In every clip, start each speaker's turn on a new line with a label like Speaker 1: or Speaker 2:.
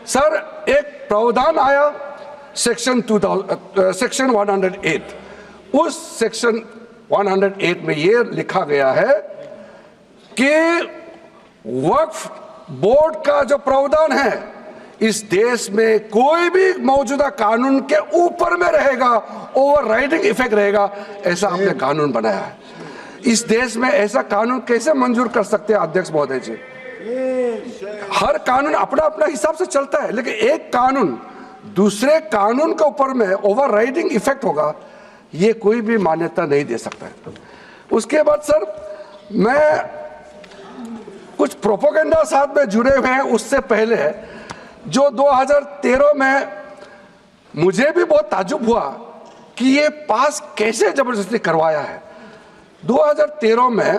Speaker 1: Sir एक प्रावधान आया सेक्शन 108, उस सेक्शन 108 में ये लिखा गया है कि वक्फ बोर्ड का जो प्रावधान है इस देश में कोई भी मौजूदा कानून के ऊपर में रहेगा, ओवरराइडिंग इफेक्ट रहेगा, ऐसा आपने कानून बनाया है। इस देश में ऐसा कानून कैसे मंजूर कर सकते हैं अध्यक्ष महोदय जी? हर कानून अपना अपना हिसाब से चलता है, लेकिन एक कानून दूसरे कानून के ऊपर में ओवरराइडिंग इफेक्ट होगा, ये कोई भी मान्यता नहीं दे सकता है। उसके बाद सर मैं कुछ प्रोपोगेंडा साथ में जुड़े हुए हैं, उससे पहले जो 2013 में मुझे भी बहुत ताज्जुब हुआ कि ये पास कैसे जबरदस्ती करवाया है। 2013 में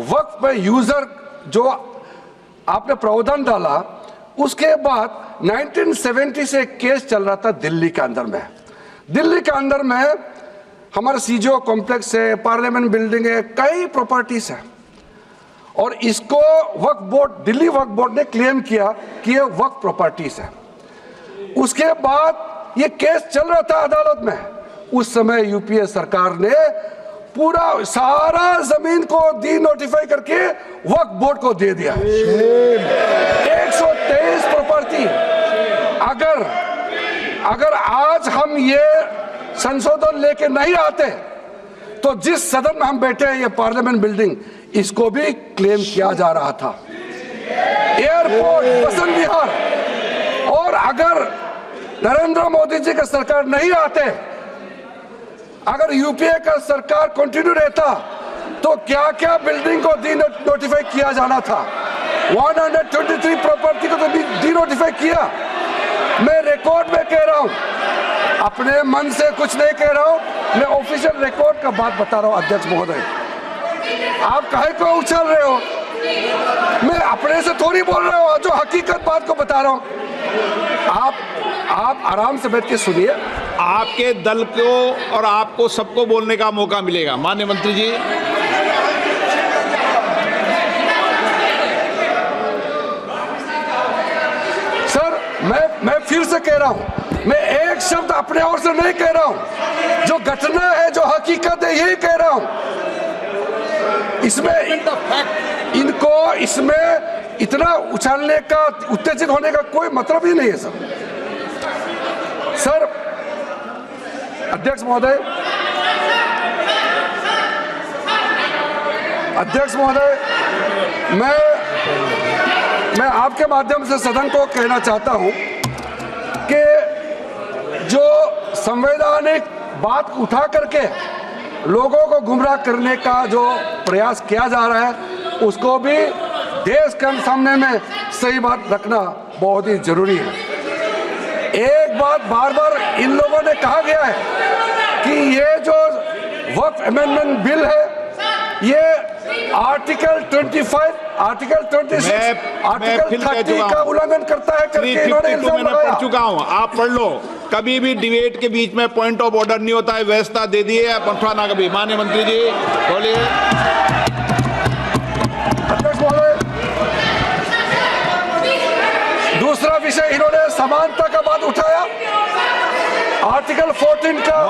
Speaker 1: वक्फ पे यूजर जो आपने प्रावधान डाला, उसके बाद 1970 से एक केस चल रहा था दिल्ली के अंदर में। दिल्ली के अंदर में हमारा सीजीओ कॉम्प्लेक्स है, पार्लियामेंट बिल्डिंग है, कई प्रॉपर्टीज है, और इसको वक्फ बोर्ड, दिल्ली वक्फ बोर्ड ने क्लेम किया कि ये वक्फ प्रॉपर्टीज है। उसके बाद ये केस चल रहा था अदालत में। उस समय यूपीए सरकार ने पूरा सारा जमीन को डी नोटिफाई करके वक्फ बोर्ड को दे दिया। 123 प्रॉपर्टी। अगर आज हम ये संशोधन लेके नहीं आते तो जिस सदन में हम बैठे हैं, ये पार्लियामेंट बिल्डिंग, इसको भी क्लेम किया जा रहा था। एयरपोर्ट, बसंत विहार, और अगर नरेंद्र मोदी जी का सरकार नहीं आते, अगर यूपीए का सरकार कंटिन्यू रहता, तो क्या क्या बिल्डिंग को डी नोटिफाई किया जाना था। 123 प्रॉपर्टी को तो डी नोटिफाई किया। मैं रिकॉर्ड में कह रहा हूं, अपने मन से कुछ नहीं कह रहा हूं, मैं ऑफिशियल रिकॉर्ड का बात बता रहा हूं। अध्यक्ष महोदय, आप काहे को उछल रहे हो? मैं अपने से थोड़ी बोल रहा हूं, जो हकीकत बात को बता रहा हूं। आप आराम से बैठ के सुनिए।
Speaker 2: आपके दल को और आपको सबको बोलने का मौका मिलेगा। माननीय मंत्री जी,
Speaker 1: सर मैं फिर से कह रहा हूं, मैं एक शब्द अपने ओर से नहीं कह रहा हूं, जो घटना है, जो हकीकत है, यही कह रहा हूं। इसमें इनको इसमें इतना उछालने का, उत्तेजित होने का कोई मतलब ही नहीं है सर। अध्यक्ष महोदय, मैं आपके माध्यम से सदन को कहना चाहता हूं कि जो संवैधानिक बात उठा करके लोगों को गुमराह करने का जो प्रयास किया जा रहा है, उसको भी देश के सामने में सही बात रखना बहुत ही जरूरी है। एक बात बार बार इन लोगों ने कहा गया है कि ये जो वक्फ अमेंडमेंट बिल है, ये आर्टिकल 25, आर्टिकल 26, आर्टिकल 30 का उल्लंघन करता है करके इन्होंने इल्जाम लगाया।
Speaker 2: पढ़ चुका हूं, आप पढ़ लो। कभी भी डिबेट के बीच में पॉइंट ऑफ ऑर्डर नहीं होता है, व्यवस्था दे दी है, पठवाना कभी। माननीय मंत्री जी बोलिए।
Speaker 1: अध्यक्ष महोदय, दूसरा विषय इन्होंने समानता का बात उठाया, आर्टिकल 14 का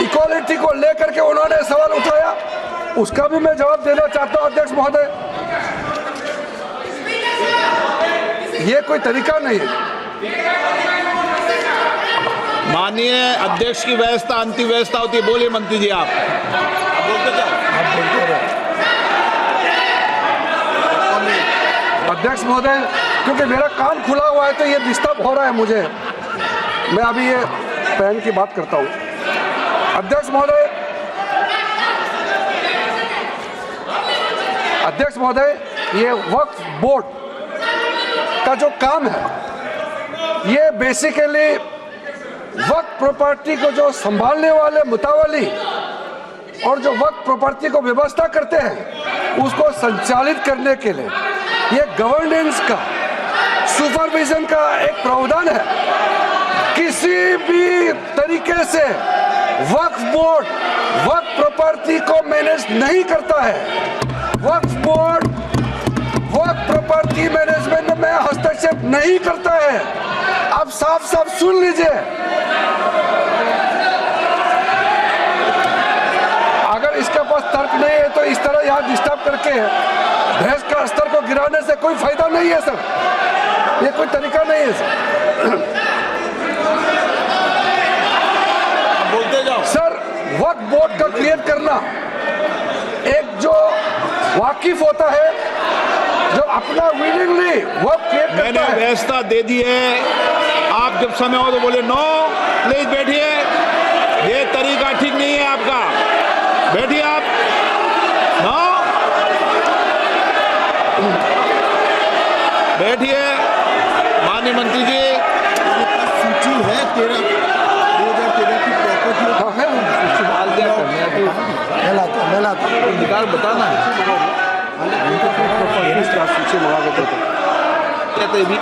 Speaker 1: इक्वालिटी को लेकर के उन्होंने सवाल उठाया, उसका भी मैं जवाब देना चाहता हूं। अध्यक्ष महोदय, ये कोई तरीका नहीं है।
Speaker 2: माननीय अध्यक्ष की व्यवस्था अंतिम व्यवस्था होती है। बोलिए मंत्री जी, आप बोलते जाओ।
Speaker 1: अध्यक्ष महोदय, क्योंकि मेरा कान खुला हुआ है तो ये डिस्टर्ब हो रहा है मुझे, मैं अभी ये पैन की बात करता हूं। अध्यक्ष महोदय, ये वक्फ बोर्ड का जो काम है, ये बेसिकली वक्फ प्रॉपर्टी को जो संभालने वाले मुतावली और जो वक्फ प्रॉपर्टी को व्यवस्था करते हैं, उसको संचालित करने के लिए ये गवर्नेंस का, सुपरविजन का एक प्रावधान है। किसी भी तरीके से वक्फ बोर्ड वक्फ प्रॉपर्टी को मैनेज नहीं करता है। वक्फ बोर्ड वक्फ प्रॉपर्टी मैनेजमेंट में हस्तक्षेप नहीं करता है। आप साफ साफ सुन लीजिए, अगर इसके पास तर्क नहीं है तो इस तरह यहाँ डिस्टर्ब करके बहस का स्तर को गिराने से कोई फायदा नहीं है सर, ये कोई तरीका नहीं है सर।
Speaker 2: बोलते जाओ
Speaker 1: सर वक्फ बोर्ड का क्रिएट करना, एक जो वाकिफ होता है, जो अपना विलिंगली वक्फ क्रिएट
Speaker 2: मैंने
Speaker 1: करता है।
Speaker 2: व्यवस्था दे दी है, आप जब समय हो तो बोले नो, प्लीज बैठिए, ये तरीका ठीक नहीं है आपका, बैठिए आप। नो, बैठिए माननीय मंत्री जी।
Speaker 3: सूची है 2013 की प्रॉपर्टी
Speaker 1: हाँ, है वो।
Speaker 3: मैं लाता
Speaker 2: निकाल बताना
Speaker 3: सूची मंगा के देते
Speaker 2: कहते भी